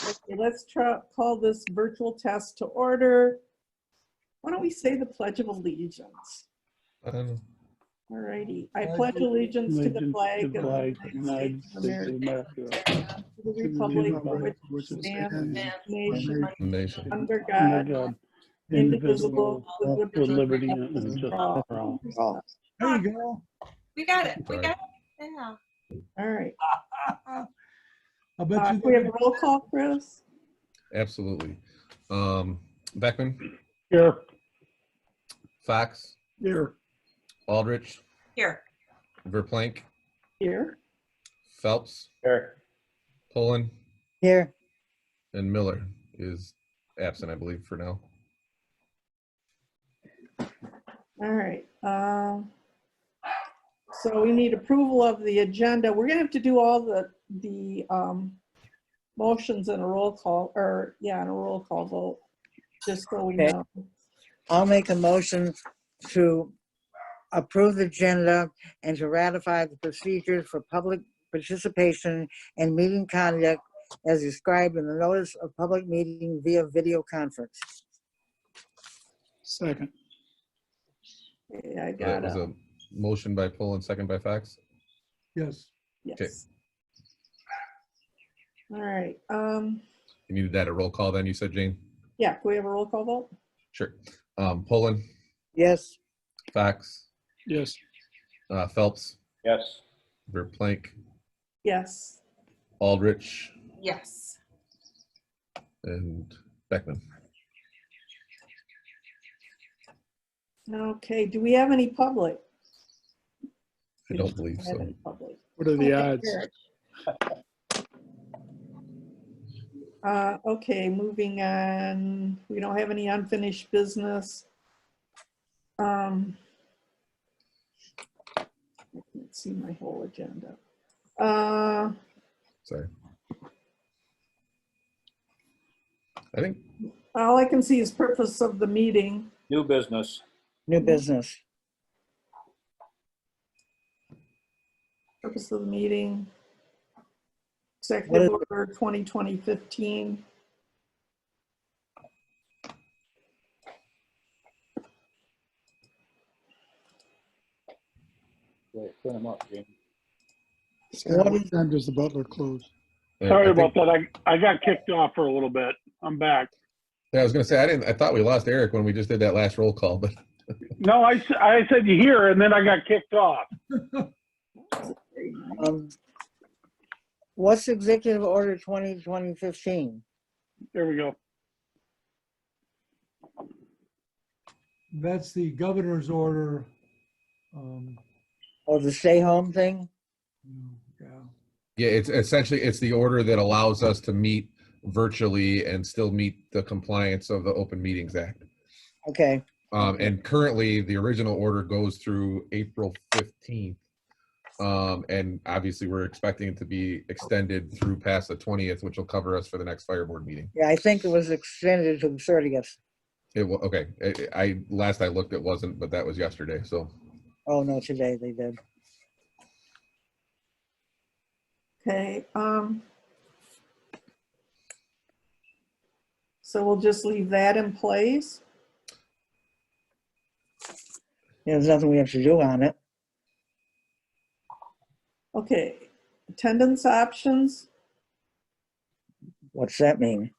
Okay, let's call this virtual test to order. Why don't we say the Pledge of Allegiance? Um, All righty. I pledge allegiance to the flag of the United States of America, to the republic for which it stands, nation nation. under Under God, God, indivisible, with with liberty liberty and and justice justice for for all. all. There you go. We got it. We Sorry. got it. Yeah. All right. I bet you. We have roll call, Chris? Absolutely. Beckman, Here, Fox, Here. Aldrich, Here. Verplank, Here. Phelps, Here. Pullen, Here, and Miller is absent, I believe, for now. All right. So we need approval of the agenda. We're gonna have to do all the motions in a roll call, or yeah, in a roll call vote, just so we Okay. know. I'll make a motion to approve the agenda and to ratify the procedures for public participation and meeting conduct as described in the notice of public meeting via video conference. Second. Okay, I That got was it. a motion by Pullen, second by Fox. Yes. Yes. All right. You needed that a roll call then, you said, Jane? Yeah, can we have a roll call vote? Sure. Pullen, Yes, Fox, Yes. Phelps, Yes. Verplank, Yes. Aldrich, Yes. and Beckman. Okay, do we have any public? I don't believe Have so. any public? What are the Okay, odds? Eric. Okay, moving on. We don't have any unfinished business. I can't see my whole agenda. Sorry. I think, All I can see is purpose of the meeting. New business. new business. Purpose of the meeting. What Executive is- Order 2020-15. Wait, put them up, Jim. What is- What time does the Butler close? sorry I about think- that. I got kicked off for a little bit. I'm back. Yeah, I was gonna say, I thought we lost Eric when we just did that last roll call, but No, I said you here, and then I got kicked off. What's Executive Order 2020-15? There we go. That's the governor's order. Or the stay home thing? Yeah. yeah, it's essentially, it's the order that allows us to meet virtually and still meet the compliance of the Open Meetings Act. Okay, And currently, the original order goes through April 15th. And obviously, we're expecting it to be extended through past the 20th, which will cover us for the next fire board meeting. yeah, I think it was extended to the 30th. It will, okay, last I looked, it wasn't, but that was yesterday, so. Oh, no, today they did. Okay. So we'll just leave that in place. There's nothing we have to do on it. Okay, attendance options. What's that mean?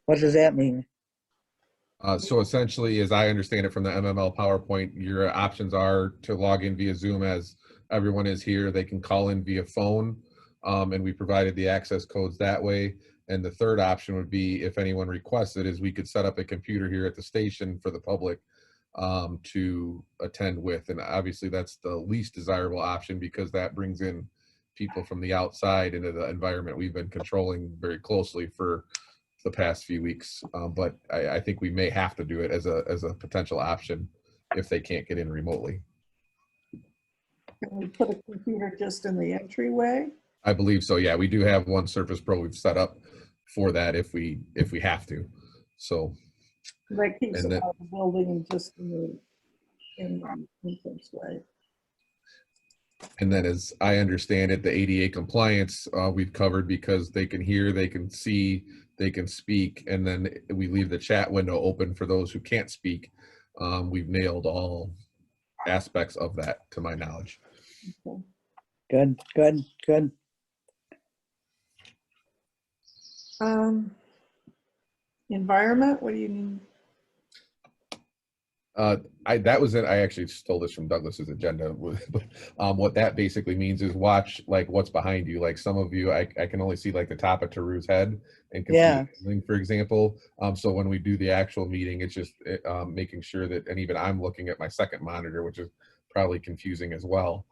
What does that mean? So essentially, as I understand it from the MML PowerPoint, your options are to log in via Zoom as everyone is here. They can call in via phone, and we provided the access codes that way. And the third option would be, if anyone requests it, is we could set up a computer here at the station for the public to attend with. And obviously, that's the least desirable option because that brings in people from the outside into the environment we've been controlling very closely for the past few weeks, but I think we may have to do it as a potential option if they can't get in remotely. Can we put a computer just in the entryway? I believe so. Yeah, we do have one Surface Pro we've set up for that if we have to. So That keeps And it then- out of the building and just in the entrance way. And then as I understand it, the ADA compliance, we've covered because they can hear, they can see, they can speak, and then we leave the chat window open for those who can't speak. We've nailed all aspects of that, to my knowledge. Good, good, good. Environment, what do you mean? That was it. I actually stole this from Douglas's agenda. What that basically means is watch like what's behind you. Like some of you, I can only see like the top of Taru's head and can Yeah. see the ceiling, for example. So when we do the actual meeting, it's just making sure that, and even I'm looking at my second monitor, which is probably confusing as well,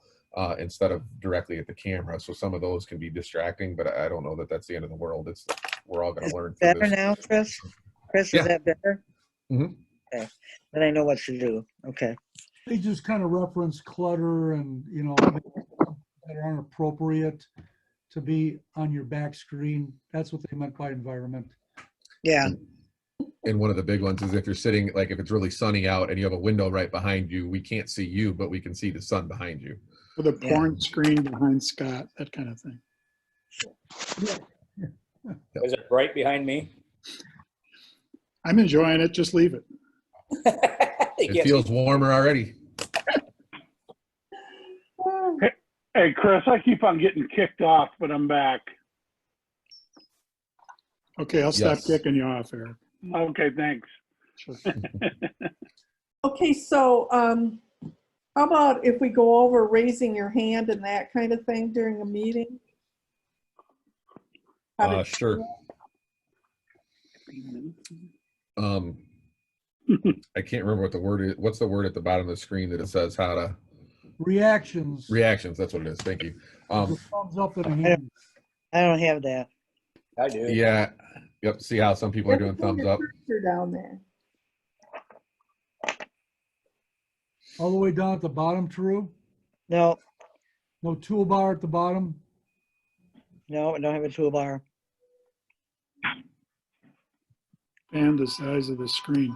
instead of directly at the camera. So some of those can be distracting, but I don't know that that's the end of the world. We're all going to learn through Better this. now, Chris? Chris, Yeah. is that better? Mhm. Okay, then I know what to do. Okay. They just kind of reference clutter and, you know, that aren't appropriate to be on your back screen. That's what they meant by environment. Yeah, And one of the big ones is if you're sitting, like if it's really sunny out and you have a window right behind you, we can't see you, but we can see the sun behind you. With a Yeah. porn screen behind Scott, that kind of thing. Is it bright behind me? I'm enjoying it, just leave it. It feels warmer already. Hey, Chris, I keep on getting kicked off, but I'm back. Okay, I'll stop Yes. kicking you off, Eric. Okay, thanks. Sure. Okay, so how about if we go over raising your hand and that kind of thing during a meeting? How to- Sure. I can't remember what the word is. What's the word at the bottom of the screen that it says how to Reactions. reactions? That's what it is. Thank you. The thumbs up and a hand. I don't have that. I do. Yeah. Yep. See how some people are doing thumbs up. You're down there. All the way down at the bottom, Taru? No, No toolbar at the bottom? no, I don't have a toolbar. And the size of the screen.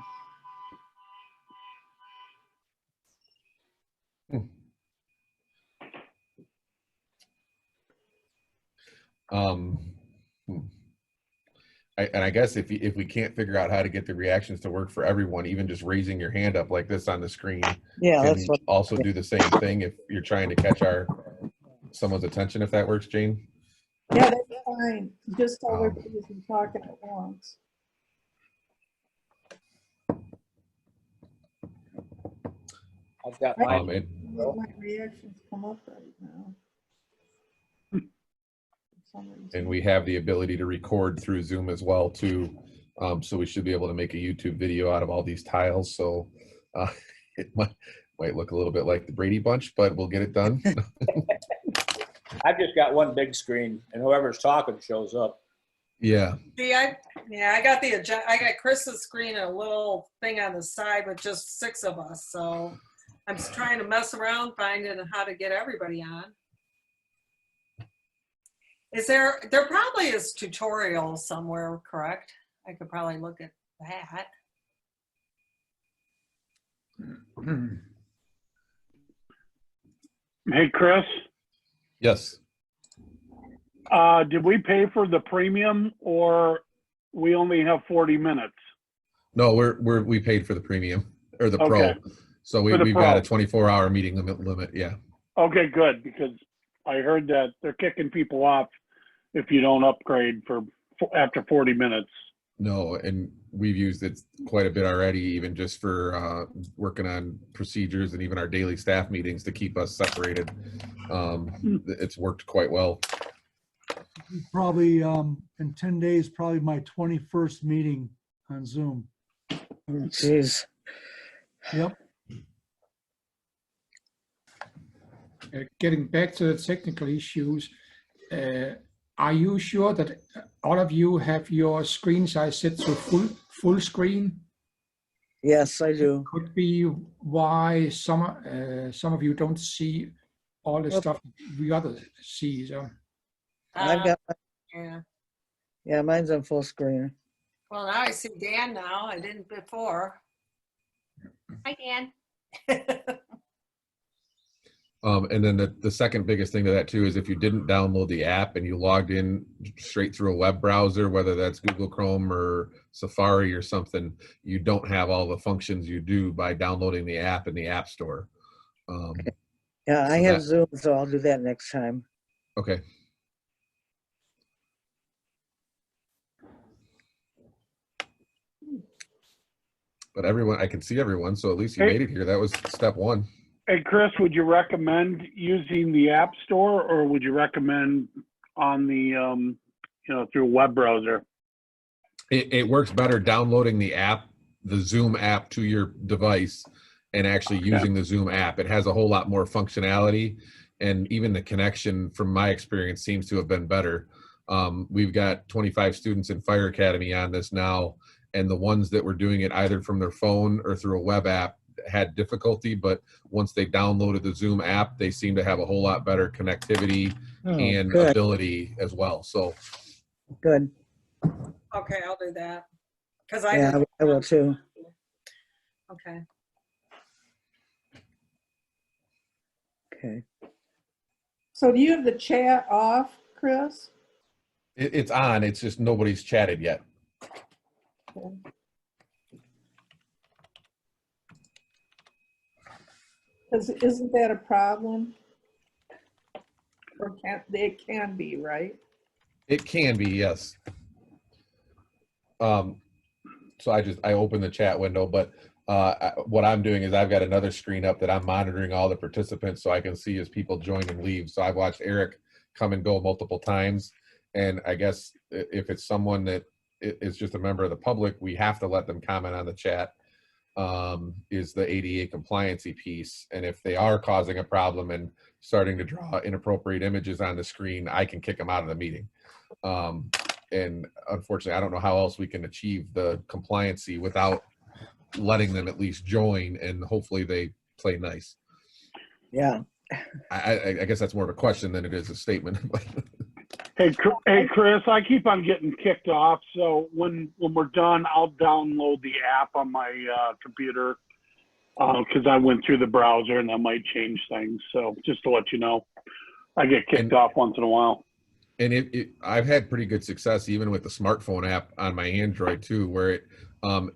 Um, I guess if we can't figure out how to get the reactions to work for everyone, even just raising your hand up like this on the screen Yeah, can that's what, also do the same thing if you're trying to catch someone's attention, if that works, Jane. Yeah, that's fine. Just tell everybody who's talking at once. I've got mine. And My reactions come up right now. For some reason. and we have the ability to record through Zoom as well too. So we should be able to make a YouTube video out of all these tiles. So it might look a little bit like the Brady Bunch, but we'll get it done. I've just got one big screen, and whoever's talking shows up. Yeah. See, I got the agenda. I got Chris's screen and a little thing on the side with just 6 of us. So I'm just trying to mess around finding how to get everybody on. There probably is tutorial somewhere, correct? I could probably look at that. Hey, Chris, Yes. did we pay for the premium or we only have 40 minutes? No, we paid for the premium or the Okay. pro. So For the we've got a pro. 24-hour meeting limit. Yeah. Okay, good, because I heard that they're kicking people off if you don't upgrade after 40 minutes. No, and we've used it quite a bit already, even just for working on procedures and even our daily staff meetings to keep us separated. It's worked quite well. Probably, in 10 days, probably my 21st meeting on Zoom. oh, jeez. Yep. Getting back to the technical issues, are you sure that all of you have your screen size set to full screen? Yes, I do. Could be why some of you don't see all the Yep. stuff we others see. So I've got, Yeah. yeah, mine's on full screen. Well, now I see Dan now. I didn't before. Hi, Dan. And then the second biggest thing to that too is if you didn't download the app and you logged in straight through a web browser, whether that's Google Chrome or Safari or something, you don't have all the functions you do by downloading the app in the App Store. Yeah, I So have that- Zoom, so I'll do that next time. Okay. But everyone, I can see everyone, so at least you Hey. made it here. That was step one. Hey, Chris, would you recommend using the App Store, or would you recommend on the, through a web browser? It works better downloading the app, the Zoom app to your device and actually using the Zoom app. It has a whole lot more functionality, and even the connection from my experience seems to have been better. We've got 25 students in Fire Academy on this now, and the ones that were doing it either from their phone or through a web app had difficulty, but once they downloaded the Zoom app, they seem to have a whole lot better connectivity Oh, and good, ability as well. So good. Okay, I'll do that. Because I Yeah, didn't. I will too. Okay. Okay. So do you have the chat off, Chris? it's on, it's just nobody's chatted yet. Because isn't that a problem? Or it can be, right? It can be, yes. So I opened the chat window, but what I'm doing is I've got another screen up that I'm monitoring all the participants so I can see as people join and leave. So I've watched Eric come and go multiple times. And I guess if it's someone that is just a member of the public, we have to let them comment on the chat, is the ADA compliancy piece. And if they are causing a problem and starting to draw inappropriate images on the screen, I can kick them out of the meeting. And unfortunately, I don't know how else we can achieve the compliancy without letting them at least join, and hopefully they play nice. Yeah. I guess that's more of a question than it is a statement. Hey, Chris, I keep on getting kicked off. So when we're done, I'll download the app on my computer because I went through the browser and that might change things. So just to let you know, I get kicked off once in a while. And I've had pretty good success even with the smartphone app on my Android too, where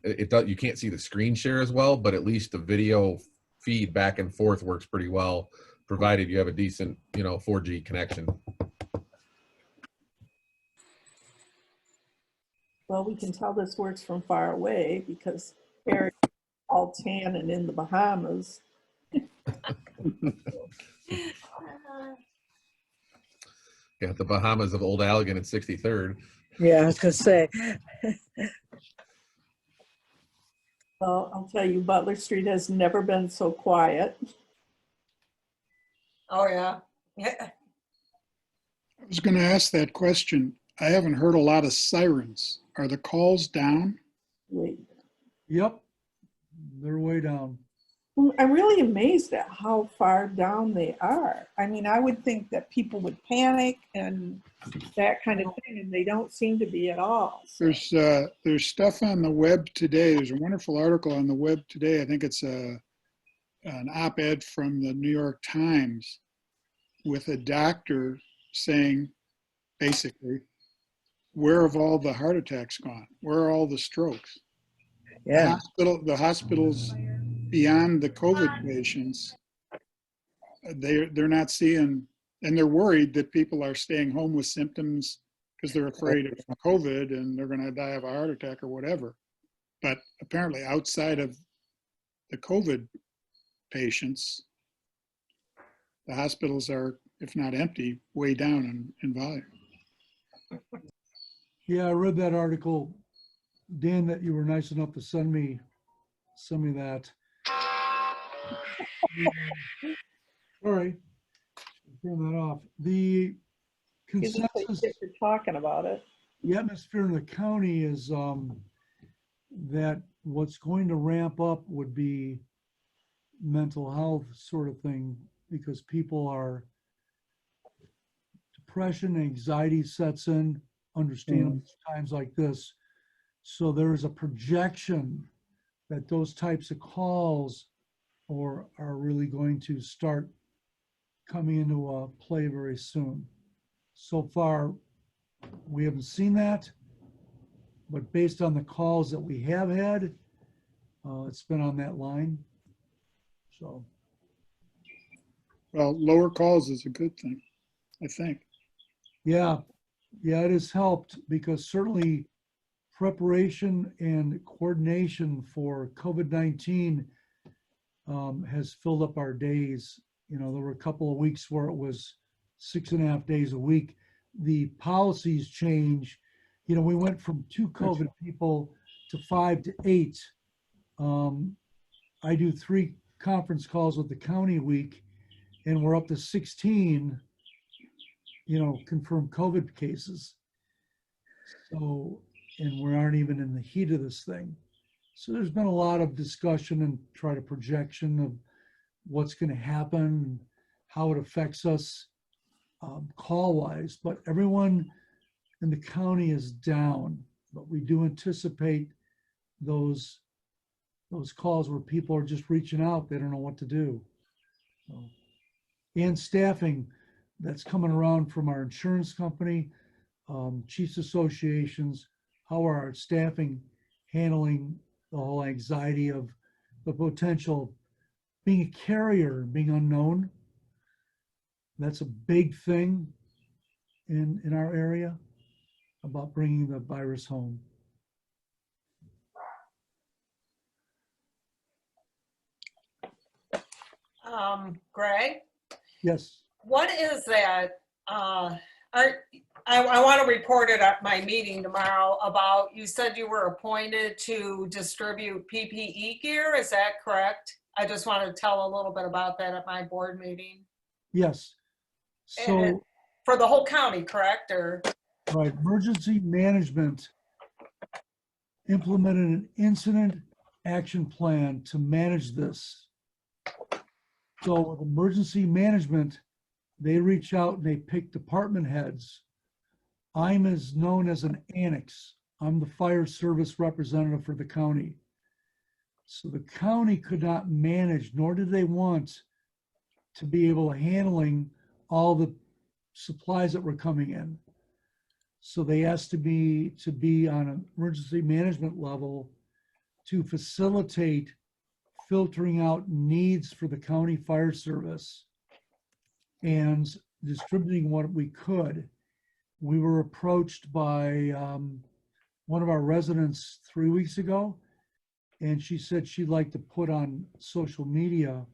it does, you can't see the screen share as well, but at least the video feed back and forth works pretty well, provided you have a decent, 4G connection. Well, we can tell this works from far away because Eric is all tan and in the Bahamas. Yeah, the Bahamas of Old Allegan and 63rd. Yeah, I was gonna say. Well, I'll tell you, Butler Street has never been so quiet. Oh, yeah. Yeah. I was going to ask that question. I haven't heard a lot of sirens. Are the calls down? Wait. Yep, they're way down. I'm really amazed at how far down they are. I mean, I would think that people would panic and that kind of thing, and they don't seem to be at all. So. There's stuff on the web today. There's a wonderful article on the web today. I think it's an op-ed from the New York Times with a doctor saying, basically, where have all the heart attacks gone? Where are all the strokes? Yeah. The hospitals beyond the COVID patients, they're not seeing, and they're worried that people are staying home with symptoms because they're afraid of COVID and they're going to die of a heart attack or whatever. But apparently outside of the COVID patients, the hospitals are, if not empty, way down in volume. Yeah, I read that article, Dan, that you were nice enough to send me that. Sorry, turn that off. The You just consensus, get to talking about it. the atmosphere in the county is that what's going to ramp up would be mental health sort of thing, because people are, depression, anxiety sets in, understandable times like this. So there's a projection that those types of calls are really going to start coming into play very soon. So far, we haven't seen that, but based on the calls that we have had, it's been on that line. So, Well, lower calls is a good thing, I think. yeah, it has helped because certainly preparation and coordination for COVID-19 has filled up our days. You know, there were a couple of weeks where it was 6.5 days a week. The policies change. You know, we went from 2 COVID people to 5 to 8. I do 3 conference calls with the county a week, and we're up to 16, you know, confirmed COVID cases. So, and we aren't even in the heat of this thing. So there's been a lot of discussion and try to projection of what's going to happen, how it affects us call-wise. But everyone in the county is down. But we do anticipate those calls where people are just reaching out. They don't know what to do. So, and staffing that's coming around from our insurance company, chiefs associations. How are our staffing handling the whole anxiety of the potential being a carrier, being unknown? That's a big thing in our area about bringing the virus home. Greg, Yes. what is that? I want to report it at my meeting tomorrow about, you said you were appointed to distribute PPE gear. Is that correct? I just want to tell a little bit about that at my board meeting. Yes. And So, for the whole county, correct? Or right, emergency management implemented an incident action plan to manage this. So with emergency management, they reach out and they pick department heads. I'm as known as an annex. I'm the fire service representative for the county. So the county could not manage, nor did they want to be able to handling all the supplies that were coming in. So they asked to be on an emergency management level to facilitate filtering out needs for the county fire service and distributing what we could. We were approached by one of our residents 3 weeks ago, and she said she'd like to put on social media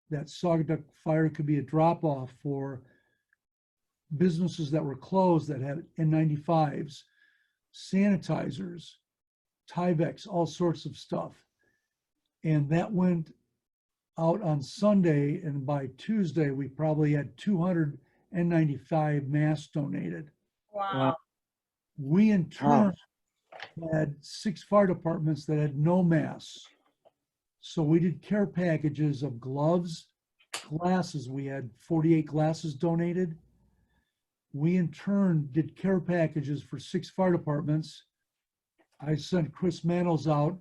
that Saugatuck Fire could be a drop-off for businesses that were closed that had N95s, sanitizers, Tyvek, all sorts of stuff. And that went out on Sunday, and by Tuesday, we probably had 200 N95 masks donated. wow. We in turn had 6 fire departments that had no masks. So we did care packages of gloves, glasses. We had 48 glasses donated. We in turn did care packages for 6 fire departments. I sent Chris Manos out.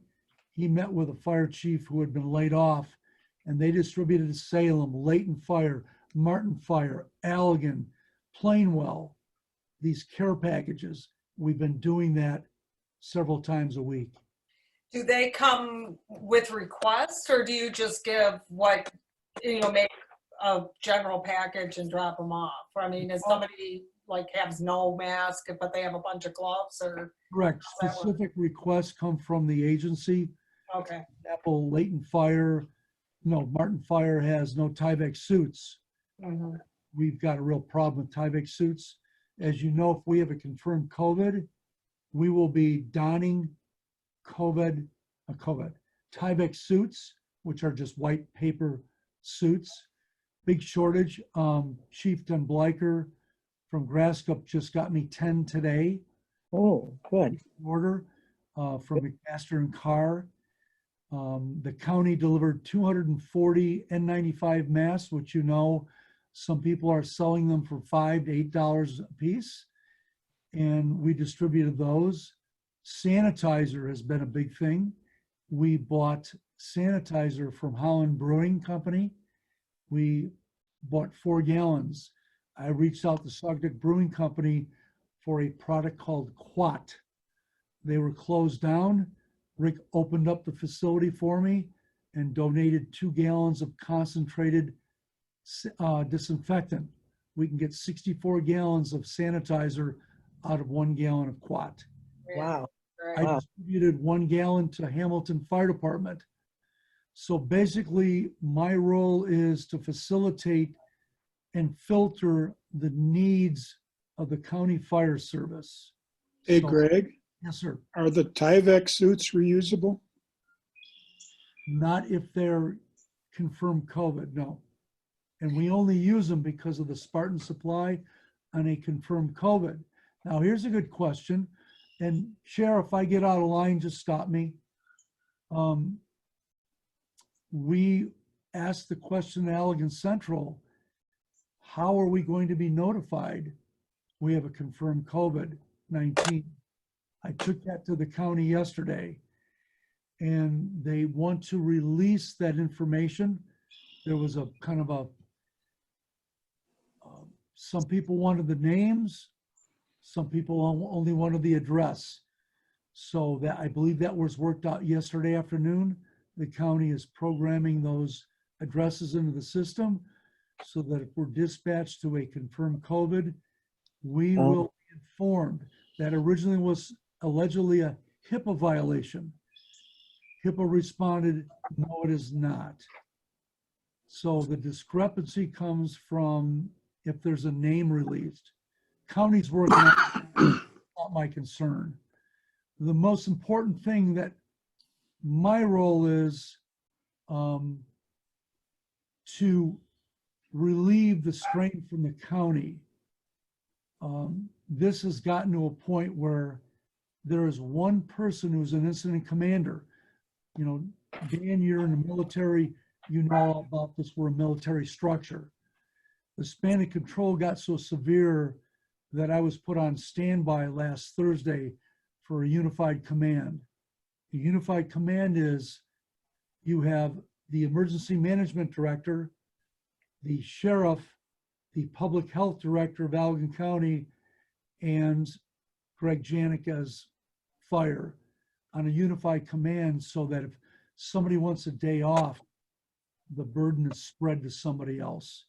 He met with a fire chief who had been laid off, and they distributed to Salem, Layton Fire, Martin Fire, Allegan, Plainwell, these care packages. We've been doing that several times a week. Do they come with requests, or do you just give what, make a general package and drop them off? I mean, is somebody like has no mask, but they have a bunch of gloves, or? Correct. Specific requests come from the agency. Okay. Example, Layton Fire, Martin Fire has no Tyvek suits. Mhm. We've got a real problem with Tyvek suits. As you know, if we have a confirmed COVID, we will be donning Tyvek suits, which are just white paper suits. Big shortage. Chief Dunbliker from Grasscup just got me 10 today. Oh, good. Order from McMaster and Carr. The county delivered 240 N95 masks, which some people are selling them for $5 to $8 a piece, and we distributed those. Sanitizer has been a big thing. We bought sanitizer from Holland Brewing Company. We bought 4 gallons. I reached out to Sagdik Brewing Company for a product called Quat. They were closed down. Rick opened up the facility for me and donated 2 gallons of concentrated disinfectant. We can get 64 gallons of sanitizer out of 1 gallon of Quat. Wow. I Right. distributed 1 gallon to Hamilton Fire Department. So basically, my role is to facilitate and filter the needs of the county fire service. Hey, So- Greg, Yes, sir. are the Tyvek suits reusable? Not if they're confirmed COVID, no. And we only use them because of the Spartan supply on a confirmed COVID. Now, here's a good question. And Sheriff, if I get out of line, just stop me. We asked the question at Allegan Central, how are we going to be notified we have a confirmed COVID-19? I took that to the county yesterday, and they want to release that information. There was a kind of a, some people wanted the names, some people only wanted the address. So that, I believe that was worked out yesterday afternoon. The county is programming those addresses into the system so that if we're dispatched to a confirmed COVID, we will be informed. That originally was allegedly a HIPAA violation. HIPAA responded, no, it is not. So the discrepancy comes from if there's a name released. County's working on it, not my concern. The most important thing that my role is to relieve the strain from the county. This has gotten to a point where there is one person who's an incident commander. You know, Dan, you're in the military, you know all about this, we're a military structure. The span of control got so severe that I was put on standby last Thursday for a unified command. The unified command is you have the emergency management director, the sheriff, the public health director of Allegan County, and Greg Janik as fire on a unified command so that if somebody wants a day off, the burden is spread to somebody else.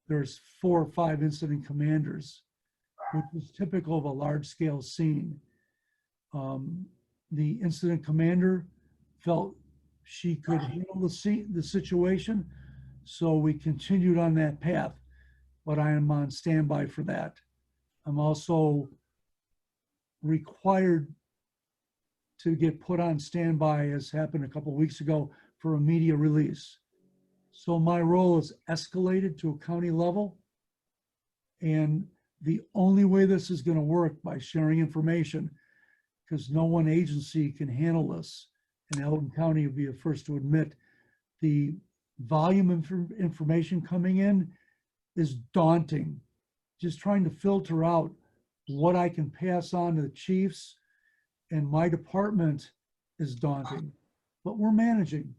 There's 4 or 5 incident commanders, which is typical of a large scale scene. The incident commander felt she could handle the situation, so we continued on that path, but I am on standby for that. I'm also required to get put on standby, as happened a couple of weeks ago, for a media release. So my role is escalated to a county level, and the only way this is going to work by sharing information, because no one agency can handle this, and Allegan County would be the first to admit the volume of information coming in is daunting. Just trying to filter out what I can pass on to the chiefs and my department is daunting, but we're managing.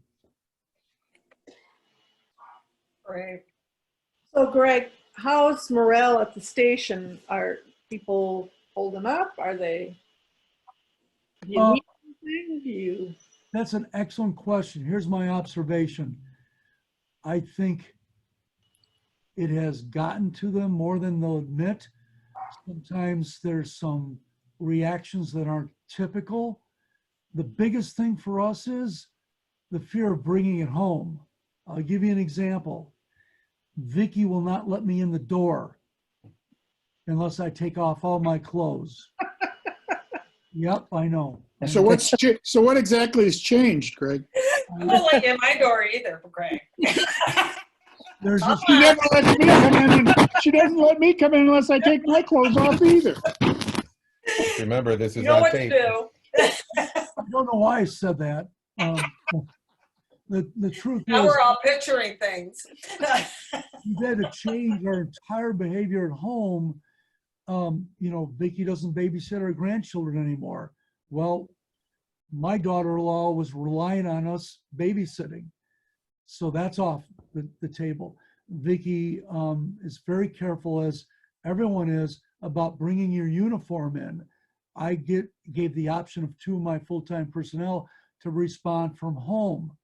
Right. So Greg, how's morale at the station? Are people holding up? Are they? Do you need anything? Do you? That's an excellent question. Here's my observation. I think it has gotten to them more than they'll admit. Sometimes there's some reactions that aren't typical. The biggest thing for us is the fear of bringing it home. I'll give you an example. Vicky will not let me in the door unless I take off all my clothes. Yep, I know. So what exactly has changed, Greg? I won't let you in my door either, Greg. There's this, She never lets me come in. She doesn't let me come in unless I take my clothes off either. Remember, this You is know on what to tape. do. I don't know why I said that. The truth Now is, we're all picturing things. we've had to change our entire behavior at home. You know, Vicky doesn't babysit her grandchildren anymore. Well, my daughter-in-law was relying on us babysitting. So that's off the table. Vicky is very careful, as everyone is, about bringing your uniform in. I gave the option of 2 of my full-time personnel to respond from home.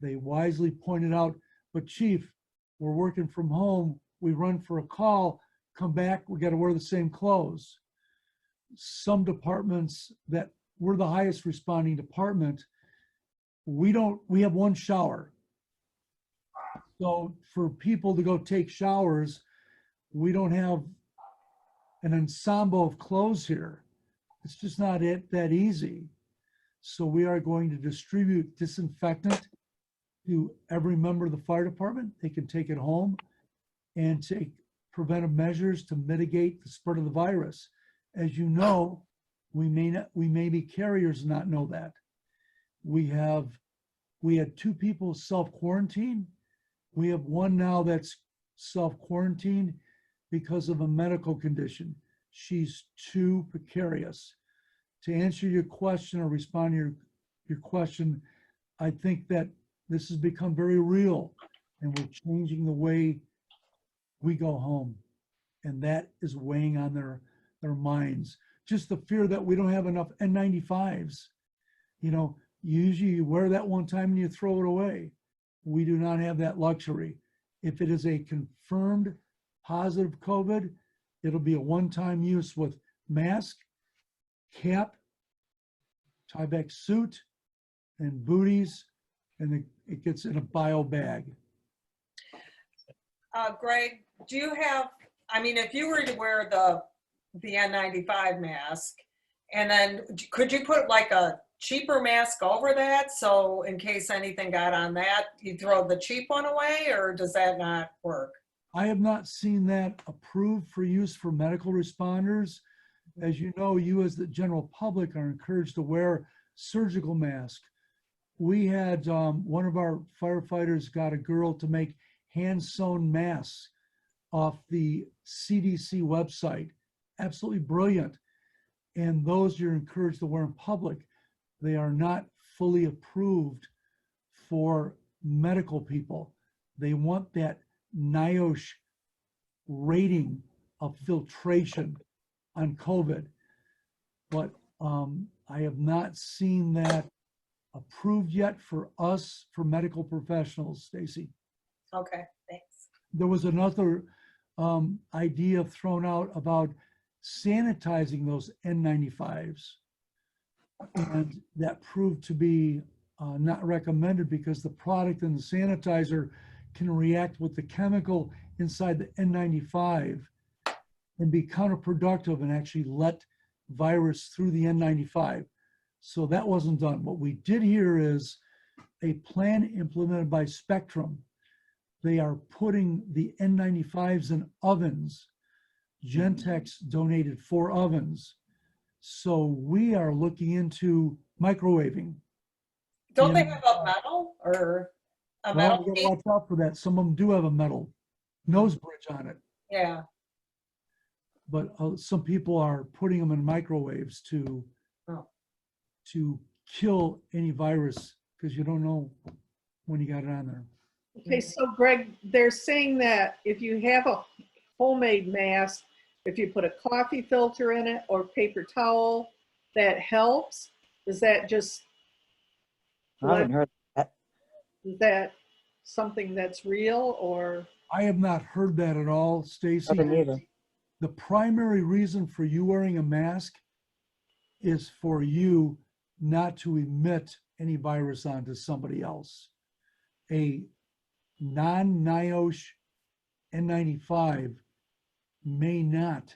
They wisely pointed out, but chief, we're working from home. We run for a call, come back, we got to wear the same clothes. Some departments that we're the highest responding department, we have 1 shower. So for people to go take showers, we don't have an ensemble of clothes here. It's just not that easy. So we are going to distribute disinfectant to every member of the fire department. They can take it home and take preventive measures to mitigate the spread of the virus. As you know, we may be carriers and not know that. We had 2 people self-quarantine. We have 1 now that's self-quarantined because of a medical condition. She's too precarious. To answer your question or respond to your question, I think that this has become very real and we're changing the way we go home. And that is weighing on their minds. Just the fear that we don't have enough N95s. You know, usually you wear that one time and you throw it away. We do not have that luxury. If it is a confirmed positive COVID, it'll be a one-time use with mask, cap, Tyvek suit, and booties, and it gets in a bio bag. Greg, do you have, I mean, if you were to wear the N95 mask, and then could you put like a cheaper mask over that? So in case anything got on that, you throw the cheap one away, or does that not work? I have not seen that approved for use for medical responders. As you know, you as the general public are encouraged to wear surgical masks. We had one of our firefighters got a girl to make hand-sewn masks off the CDC website. Absolutely brilliant. And those you're encouraged to wear in public. They are not fully approved for medical people. They want that NIOSH rating of filtration on COVID. But I have not seen that approved yet for us, for medical professionals, Stacy. Okay, thanks. There was another idea thrown out about sanitizing those N95s. And that proved to be not recommended because the product and the sanitizer can react with the chemical inside the N95 and be counterproductive and actually let virus through the N95. So that wasn't done. What we did here is a plan implemented by Spectrum. They are putting the N95s in ovens. Gentex donated 4 ovens. So we are looking into microwaving. Don't they have a metal or a metal Well, we piece? gotta watch out for that. Some of them do have a metal nose bridge on it, Yeah, but some people are putting them in microwaves to kill any virus because you don't know when you got it on there. Okay, so Greg, they're saying that if you have a homemade mask, if you put a coffee filter in it or paper towel, that helps? Is that just, I haven't heard that. is that something that's real or? I have not heard that at all, Stacy. Haven't either. The primary reason for you wearing a mask is for you not to emit any virus onto somebody else. A non-NIOSH N95 may not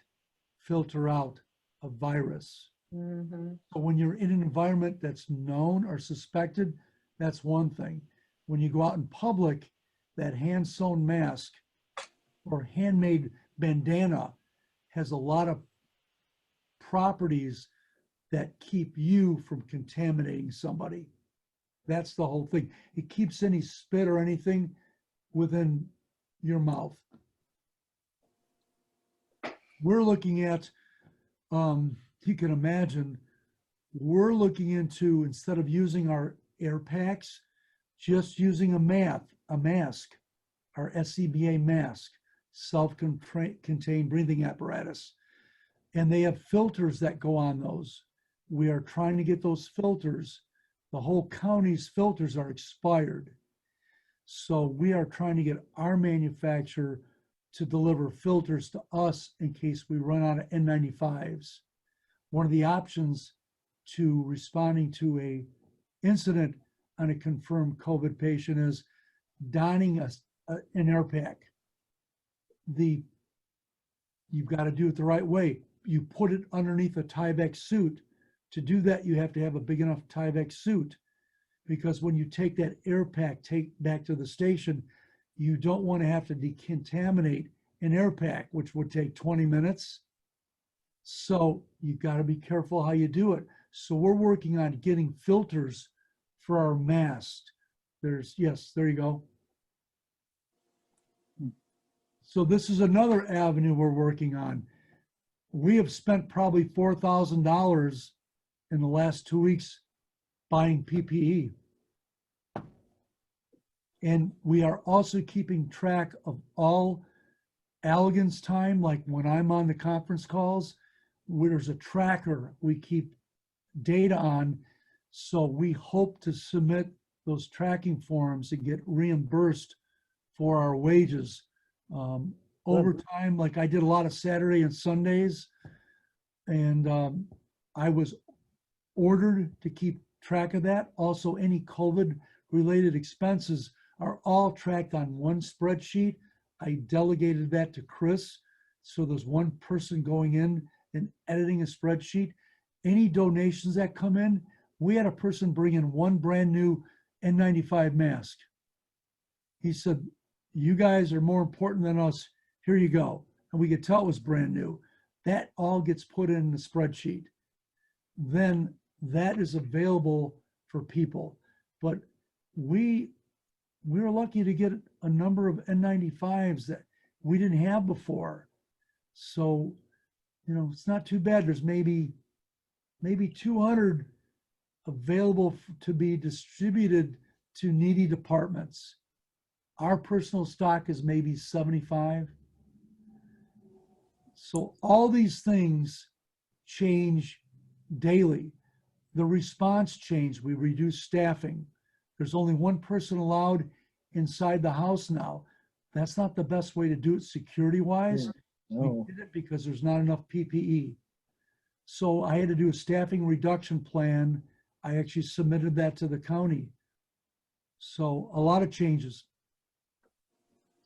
filter out a virus. mhm. But when you're in an environment that's known or suspected, that's one thing. When you go out in public, that hand-sewn mask or handmade bandana has a lot of properties that keep you from contaminating somebody. That's the whole thing. It keeps any spit or anything within your mouth. We're looking at, you can imagine, we're looking into, instead of using our air packs, just using a mask our SCBA mask, self-contained breathing apparatus. And they have filters that go on those. We are trying to get those filters. The whole county's filters are expired. So we are trying to get our manufacturer to deliver filters to us in case we run out of N95s. One of the options to responding to a incident on a confirmed COVID patient is donning an air pack. You've got to do it the right way. You put it underneath a Tyvek suit. To do that, you have to have a big enough Tyvek suit, because when you take that air pack back to the station, you don't want to have to decontaminate an air pack, which would take 20 minutes. So you've got to be careful how you do it. So we're working on getting filters for our masks. Yes, there you go. So this is another avenue we're working on. We have spent probably $4,000 in the last 2 weeks buying PPE. And we are also keeping track of all Allegan's time, like when I'm on the conference calls, there's a tracker we keep data on. So we hope to submit those tracking forms and get reimbursed for our wages. Overtime, like I did a lot of Saturday and Sundays, and I was ordered to keep track of that. Also, any COVID related expenses are all tracked on one spreadsheet. I delegated that to Chris. So there's one person going in and editing a spreadsheet. Any donations that come in, we had a person bring in one brand new N95 mask. He said, "You guys are more important than us. Here you go." And we could tell it was brand new. That all gets put in the spreadsheet. Then that is available for people. But we were lucky to get a number of N95s that we didn't have before. So, it's not too bad. There's maybe 200 available to be distributed to needy departments. Our personal stock is maybe 75. So all these things change daily. The response changed. We reduced staffing. There's only one person allowed inside the house now. That's not the best way to do it security-wise. We did it because there's not enough PPE. So I had to do a staffing reduction plan. I actually submitted that to the county. So a lot of changes.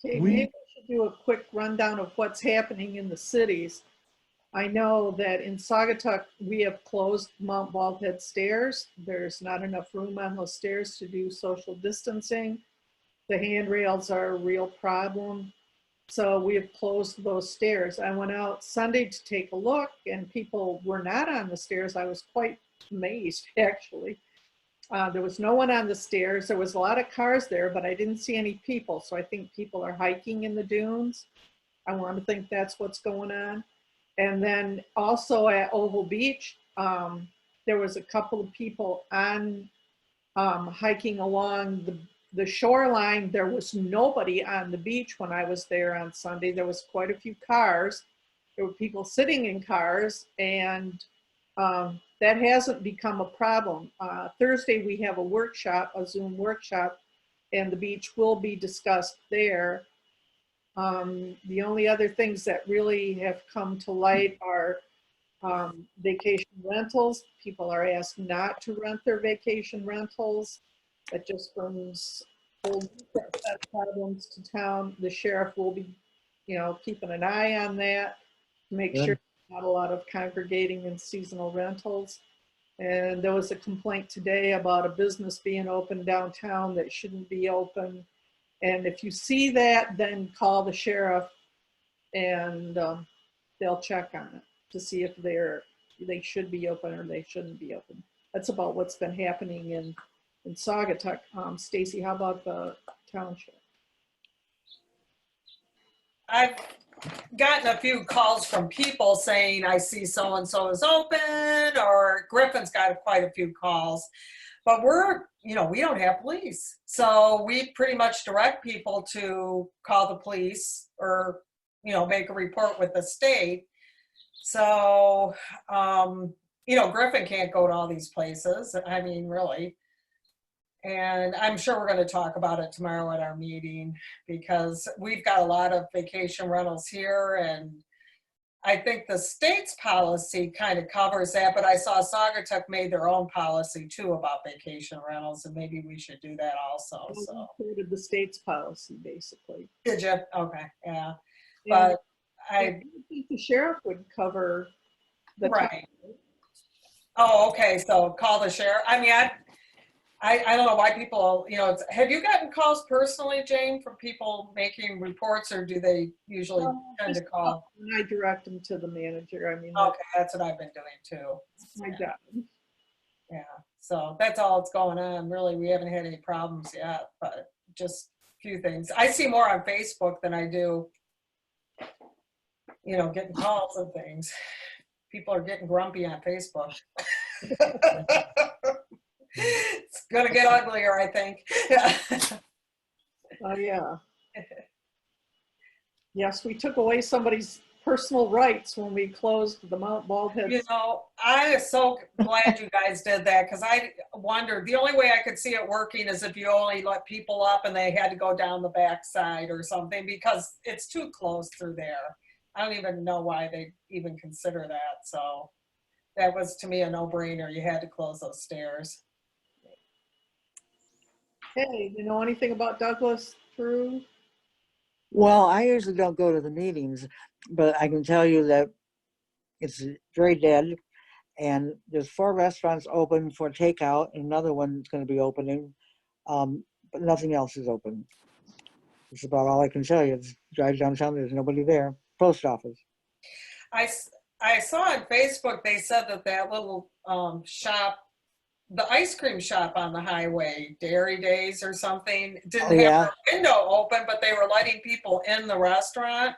Okay, maybe we should do a quick rundown of what's happening in the cities. I know that in Saugatuck, we have closed Mount Baldhead stairs. There's not enough room on those stairs to do social distancing. The handrails are a real problem. So we have closed those stairs. I went out Sunday to take a look and people were not on the stairs. I was quite amazed, actually. There was no one on the stairs. There was a lot of cars there, but I didn't see any people. So I think people are hiking in the dunes. I want to think that's what's going on. And then also at Oval Beach, there was a couple of people on hiking along the shoreline. There was nobody on the beach when I was there on Sunday. There was quite a few cars. There were people sitting in cars, and that hasn't become a problem. Thursday, we have a Zoom workshop, and the beach will be discussed there. The only other things that really have come to light are vacation rentals. People are asked not to rent their vacation rentals. That just brings whole different set of problems to town. The sheriff will be, keeping an eye on that to make sure not a lot of congregating in seasonal rentals. And there was a complaint today about a business being open downtown that shouldn't be open. And if you see that, then call the sheriff and they'll check on it to see if they should be open or they shouldn't be open. That's about what's been happening in Saugatuck. Stacy, how about the township? I've gotten a few calls from people saying, I see so-and-so is open, or Griffin's got quite a few calls. But we don't have police. So we pretty much direct people to call the police or, make a report with the state. So, Griffin can't go to all these places. I mean, really. And I'm sure we're going to talk about it tomorrow at our meeting, because we've got a lot of vacation rentals here, and I think the state's policy kind of covers that, but I saw Saugatuck made their own policy too about vacation rentals, and maybe we should do that also. So Included the state's policy, basically. did you? Okay, yeah. And But I think the sheriff would cover the. right. Oh, okay. So call the sheriff. I mean, I don't know why people, have you gotten calls personally, Jane, from people making reports, or do they usually tend to call? And I direct them to the manager. I mean, Okay, that's what I've been doing too. that's my job. Yeah, so that's all that's going on. Really, we haven't had any problems yet, but just a few things. I see more on Facebook than I do, getting calls and things. People are getting grumpy on Facebook. It's gonna get uglier, I think. Oh, yeah. Yes, we took away somebody's personal rights when we closed the Mount Baldhead. I am so glad you guys did that, because I wondered, the only way I could see it working is if you only let people up and they had to go down the backside or something, because it's too close through there. I don't even know why they even consider that. So that was, to me, a no-brainer. You had to close those stairs. Hey, you know anything about Douglas True? Well, I usually don't go to the meetings, but I can tell you that it's very dead. And there's 4 restaurants open for takeout, and another one's going to be opening, but nothing else is open. It's about all I can tell you. It's drive downtown, there's nobody there. Post office. I saw on Facebook, they said that little shop, the ice cream shop on the highway, Dairy Days or something, didn't have yeah. their window open, but they were letting people in the restaurant.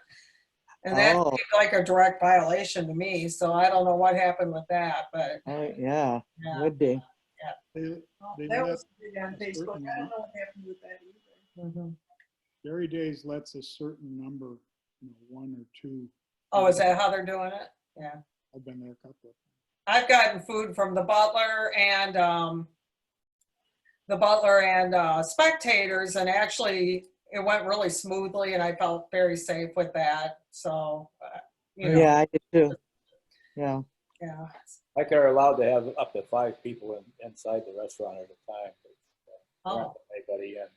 And that seemed like a direct violation to me. So I don't know what happened with that, but Yeah, would be. They That let was big on Facebook. I don't know what happened with that either. Mhm. Dairy Days lets a certain number, 1 or 2. Oh, is that how they're doing it? Yeah. I've been there a couple of times. I've gotten food from the Butler and Spectators, and actually it went really smoothly, and I felt very safe with that. So, Yeah, I did too. Yeah. yeah. Like they're allowed to have up to 5 people inside the restaurant at a time. Oh. Anybody in.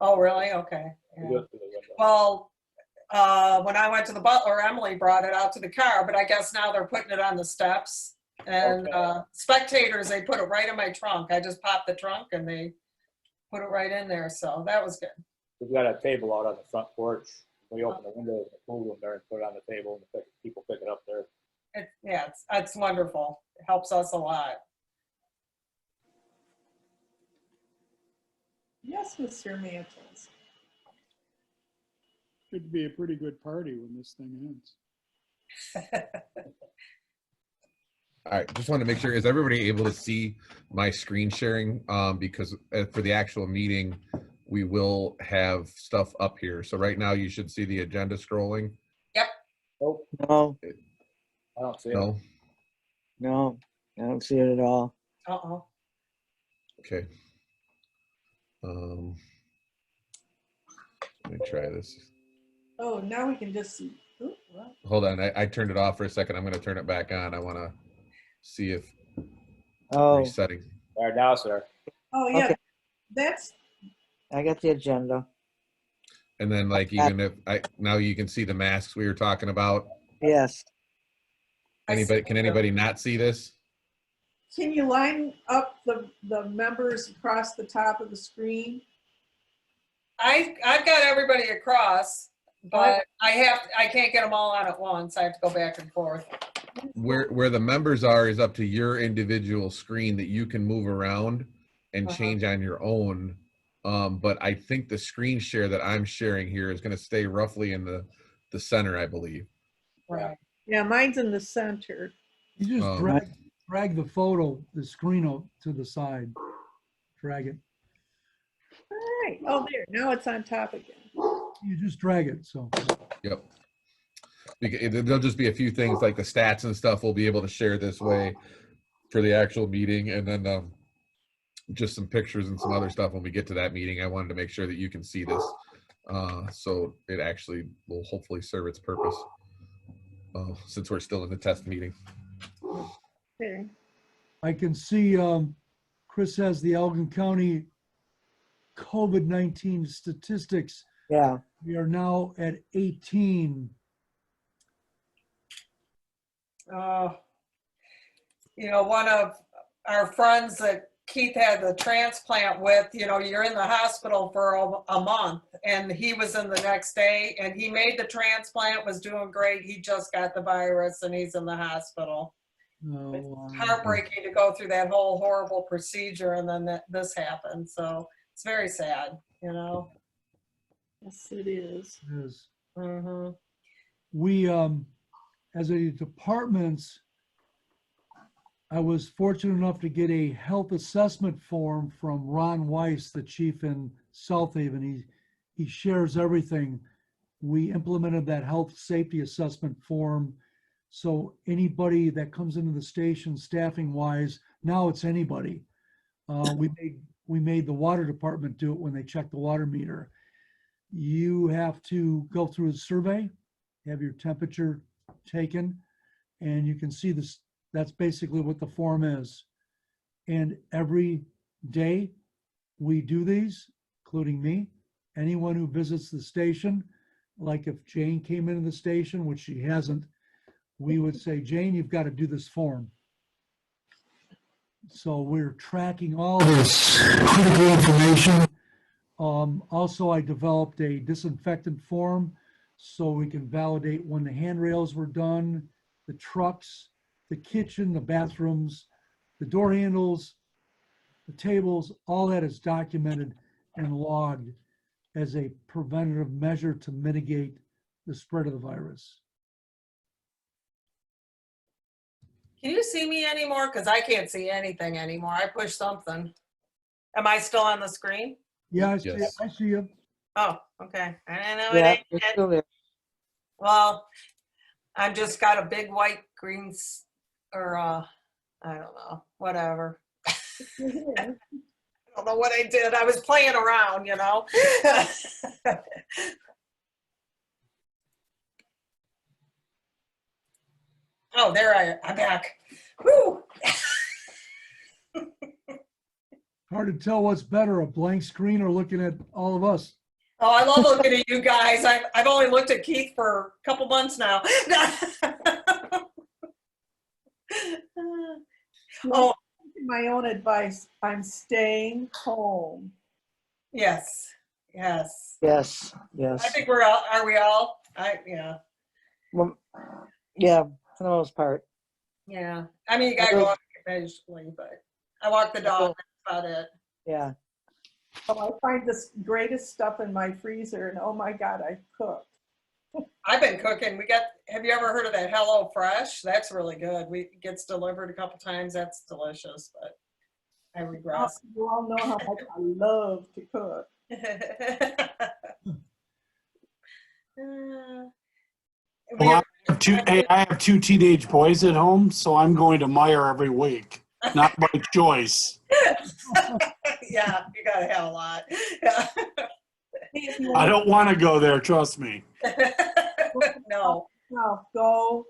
Oh, really? Okay. You Yeah. go through the window. Well, when I went to the Butler, Emily brought it out to the car, but I guess now they're putting it on the steps. And Okay. Spectators, they put it right in my trunk. I just popped the trunk and they put it right in there. So that was good. We've got a table out on the front porch. We open the window, move them there, and put it on the table, and people pick it up there. It's wonderful. It helps us a lot. Yes, Mr. Mantles. Should be a pretty good party when this thing ends. All right, just want to make sure, is everybody able to see my screen sharing? Because for the actual meeting, we will have stuff up here. So right now you should see the agenda scrolling. Nope, No, I don't see it. No? no, I don't see it at all. Uh-oh. Okay. Let me try this. Oh, now we can just see. Ooh, well, Hold on, I turned it off for a second. I'm going to turn it back on. I want to see if Oh, resetting. All right, now, sir. Oh, yeah, Okay. that's, I got the agenda. And then like, even if now you can see the masks we were talking about. Yes. Can anybody not see this? can you line up the members across the top of the screen? I've got everybody across, but I can't get them all on at once. I have to go back and forth. Where the members are is up to your individual screen that you can move around and change on your own. But I think the screen share that I'm sharing here is going to stay roughly in the the center, I believe. Right. Yeah, mine's in the center. You just Um, drag the photo, the screen to the side. Drag it. All right. Oh, there. Now it's on top again. You just drag it, so. Yep. There'll just be a few things like the stats and stuff we'll be able to share this way for the actual meeting, and then just some pictures and some other stuff when we get to that meeting. I wanted to make sure that you can see this, so it actually will hopefully serve its purpose, since we're still in the test meeting. Okay. I can see Chris has the Elgin County COVID-19 statistics. Yeah, We are now at 18. One of our friends that Keith had the transplant with, you're in the hospital for a month, and he was in the next day, and he made the transplant, was doing great. He just got the virus and he's in the hospital. Oh, Heartbreaking to go through that whole horrible procedure, and then this happened. So it's very sad, Yes, it is. it is. Mm-hmm. We, as a department, I was fortunate enough to get a health assessment form from Ron Weiss, the chief in South Haven. He shares everything. We implemented that health safety assessment form. So anybody that comes into the station staffing wise, now it's anybody. We made the water department do it when they check the water meter. You have to go through a survey, have your temperature taken, and you can see this. That's basically what the form is. And every day we do these, including me. Anyone who visits the station, like if Jane came into the station, which she hasn't, we would say, Jane, you've got to do this form. So we're tracking all this critical information. Also, I developed a disinfectant form so we can validate when the handrails were done, the trucks, the kitchen, the bathrooms, the door handles, the tables, all that is documented and logged as a preventative measure to mitigate the spread of the virus. Can you see me anymore? Because I can't see anything anymore. I pushed something. Am I still on the screen? Yeah, Yes. I see you. Oh, okay. I didn't know yeah, it. it's still there. Well, I've just got a big white green, or I don't know, whatever. I don't know what I did. I was playing around, Oh, there I'm back. Whew. Hard to tell what's better, a blank screen or looking at all of us. Oh, I love looking at you guys. I've only looked at Keith for a couple months now. Oh, My own advice, I'm staying home. yes, yes. Yes, I yes. think we're all, are we all? Yeah. Well, yeah, for the most part. Yeah. I mean, you gotta go out occasionally, but I walk the dog, that's about it. Yeah. Oh, I find this greatest stuff in my freezer, and oh my God, I cooked. I've been cooking. Have you ever heard of that Hello Fresh? That's really good. It gets delivered a couple times. That's delicious, but I regress. You all know how much I love to cook. Well, I have two teenage boys at home, so I'm going to Meijer every week. Not by choice. Yeah, you gotta have a lot. Yeah. I don't want to go there, trust me. No. Now, go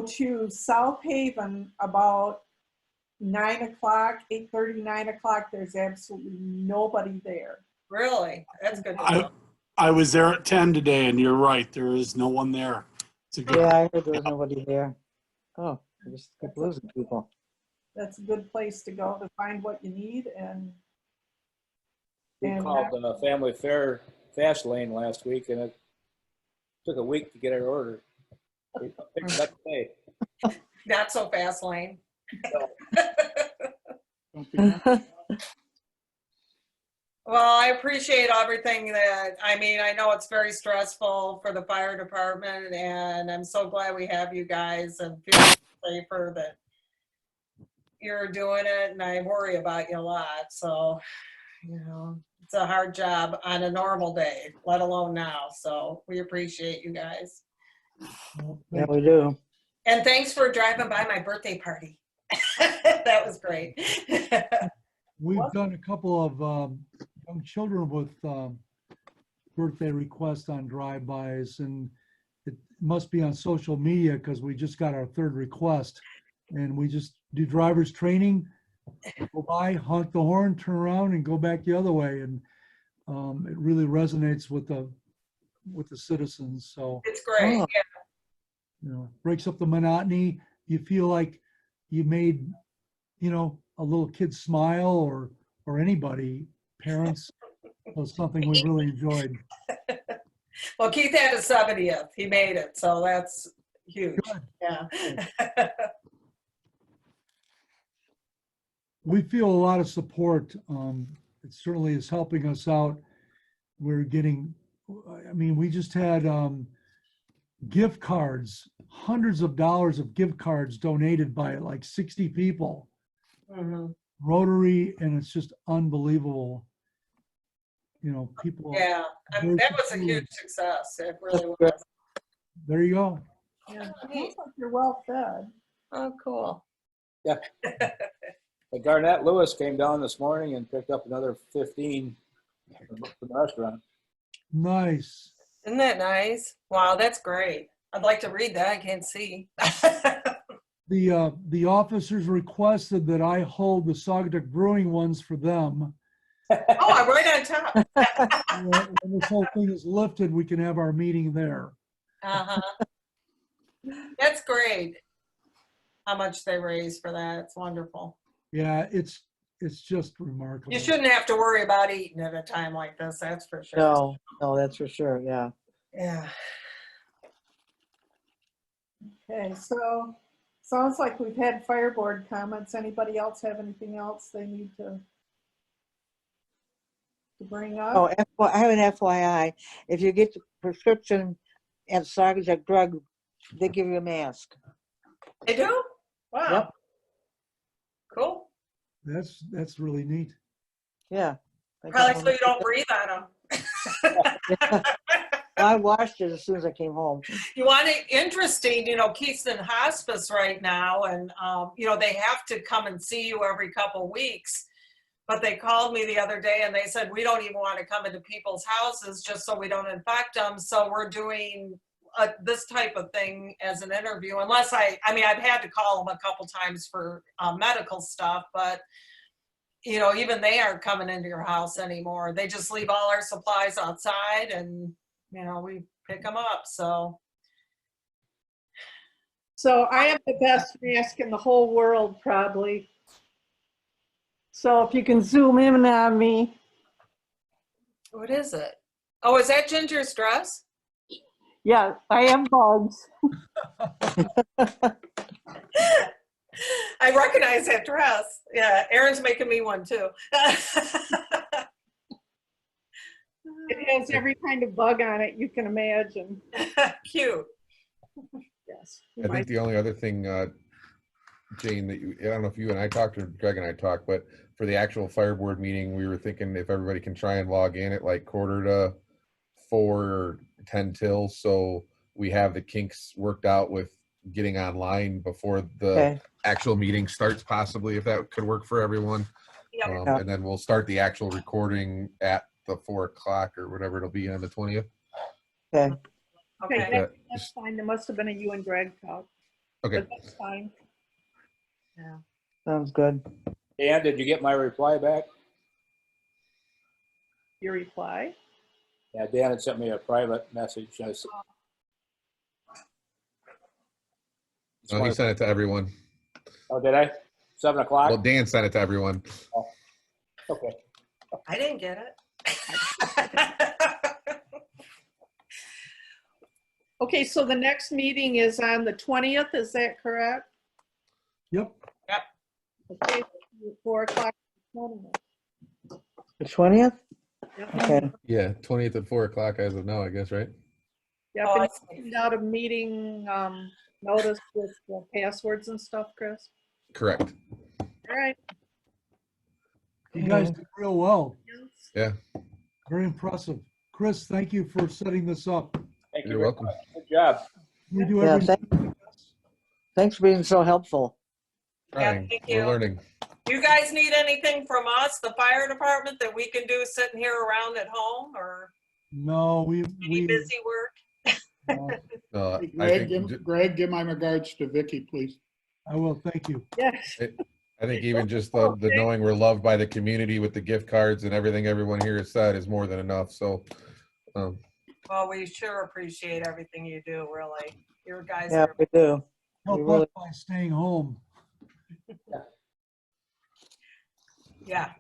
to South Haven about 9 o'clock, 8:30, 9 o'clock. There's absolutely nobody there. Really? That's good to know. I was there at 10 today, and you're right. There is no one there. It's a good. Yeah, I heard there was nobody there. Oh, I just kept losing people. That's a good place to go to find what you need, and We And, called the Family Fair Fast Lane last week, and it took a week to get our order. We picked it up today. Not so fast, Lane. Don't be- Well, I appreciate everything that, I mean, I know it's very stressful for the fire department, and I'm so glad we have you guys and feel safer that you're doing it, and I worry about you a lot, so, you know, it's a hard job on a normal day, let alone now, so we appreciate you guys. Yeah, we do. And thanks for driving by my birthday party. That was great. We've done a couple of young children with birthday requests on drive-bys, and it must be on social media because we just got our third request. And we just do driver's training, go by, honk the horn, turn around, and go back the other way. And it really resonates with the citizens. So, It's great, Oh. yeah. you know, breaks up the monotony. You feel like you made, you know, a little kid smile, or anybody, parents. Was something we really enjoyed. Well, Keith had his 70th. He made it, so that's huge. Good. Yeah. We feel a lot of support. It certainly is helping us out. We're getting, I mean, we just had gift cards, hundreds of dollars of gift cards donated by like 60 people, Mhm. Rotary, and it's just unbelievable. You know, people. Yeah, very that was a supportive. huge success. It really was. There you go. Yeah, it looks like you're well fed. Oh, cool. But Garnett Lewis came down this morning and picked up another 15 from the restaurant. Nice. Isn't that nice? Wow, that's great. I'd like to read that. I can't see. The officers requested that I hold the Saugatuck Brewing ones for them. Oh, I'm right on top. When this whole thing is lifted, we can have our meeting there. Uh-huh. That's great. How much they raise for that. It's wonderful. Yeah, it's just remarkable. You shouldn't have to worry about eating at a time like this, that's for sure. No, that's for sure, yeah. Yeah. Okay, so sounds like we've had fire board comments. Anybody else have anything else they need to bring up? Oh, I have an FYI. If you get the prescription at Saugatuck Drug, they give you a mask. They do? Wow. Yep. Cool. That's really neat. Yeah. Probably so you don't breathe on them. I washed it as soon as I came home. You want it interesting, you know, Keith's in hospice right now, and, you know, they have to come and see you every couple weeks. But they called me the other day and they said, we don't even want to come into people's houses just so we don't infect them. So we're doing this type of thing as an interview, unless I mean, I've had to call them a couple times for medical stuff, but you know, even they aren't coming into your house anymore. They just leave all our supplies outside and, you know, we pick them up. So I have the best mask in the whole world, probably. So if you can zoom in on me. what is it? Oh, is that Ginger's dress? Yeah, I have bugs. I recognize that dress. Yeah, Aaron's making me one too. It has every kind of bug on it you can imagine. Cute. Yes. I think the only other thing, Jane, that I don't know if you and I talked or Greg and I talked, but for the actual fire board meeting, we were thinking if everybody can try and log in at like 3:45 or 10 till, so we have the kinks worked out with getting online before the Okay. actual meeting starts, possibly, if that could work for everyone. Yep. Yeah. And then we'll start the actual recording at the 4 o'clock or whatever it'll be on the 20th. Okay. Okay, Okay. that's fine. There must have been a you and Greg talk. Okay. But that's fine. Sounds good. Dan, did you get my reply back? Your reply? Yeah, Dan had sent me a private message. I said, No, he sent it to everyone. oh, did I? 7 o'clock? Well, Dan sent it to everyone. Okay. I didn't get it. Okay, so the next meeting is on the 20th, is that correct? Yep. Okay, 4 o'clock. 20th. The 20th? Okay, Yeah, 20th at 4 o'clock as of now, I guess, right? Yeah, Oh, I been see. sending out a meeting notice with the passwords and stuff, Chris. Correct. All right. You guys did real well. Yeah, Very impressive. Chris, thank you for setting this up. Thank you. you're very welcome. much. Good job. We do Yeah, everything. like this. thanks for being so helpful. Yeah, Trying. thank We're you. learning. You guys need anything from us, the fire department, that we can do sitting here around at home, or No, any busy work? Uh, Hey, I Greg, think, Greg, give my regards to Vicky, please. I will, thank you. Yes. I think even just the knowing we're loved by the community with the gift cards and everything everyone here has said is more than enough. So, Well, we sure appreciate everything you do, really. Your guys Yeah, are, we do. Help us really- by staying home. yeah.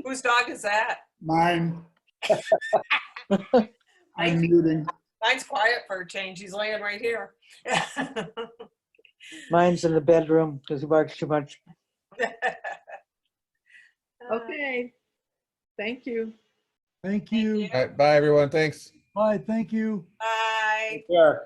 Whose dog is that? Mine. I'm muting. Mine's quiet for a change. He's laying right here. Mine's in the bedroom because he barks too much. Okay. Thank you. Thank you. you. all right, bye everyone. Thanks. Bye, thank you. Bye. Take care.